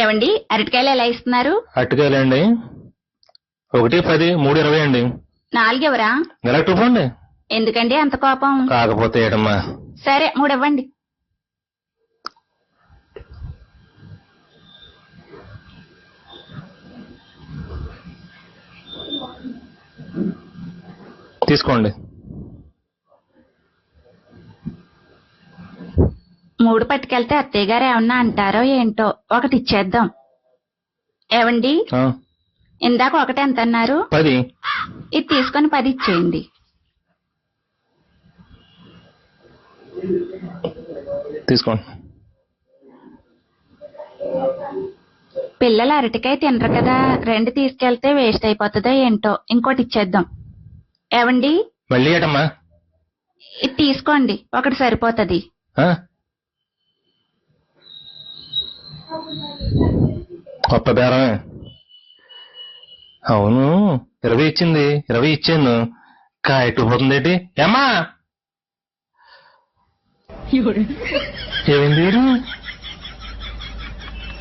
ఏమండి అరటికాయలు ఎలా ఇస్తున్నారు? అరటికాయలండి 1, 10, 3, 20 అండి. 4 ఎవరా? నెలకు ఇవ్వండి. ఎందుకండి అంత కోపం? కాకపోతే ఏడమ్మా. సరే 3 ఇవ్వండి. తీసుకోండి. 3 పట్టుకెళ్తే అత్తయ్య గారు ఏమన్నా అంటారో ఏంటో, ఒకటి ఇచ్చేద్దాం. ఏవండి ఇందాక ఒకటి ఎంత అన్నారు? 10. ఇది తీసుకొని 10 ఇచ్చేయండి. తీసుకోండి. పిల్లలు అరటికాయ తినరు కదా, 2 తీసుకెళ్తే వేస్ట్ అయిపోతుందో ఏంటో, ఇంకోటి ఇచ్చేద్దాం. ఏవండి మళ్ళీ ఏటమ్మా? ఇది తీసుకోండి, ఒకటి సరిపోతుంది. కొత్త బేరమే. అవును 20 ఇచ్చింది, 20 ఇచ్చాను. కాయటు పోతుందేటి ఏమ్మా? ఏమైంది?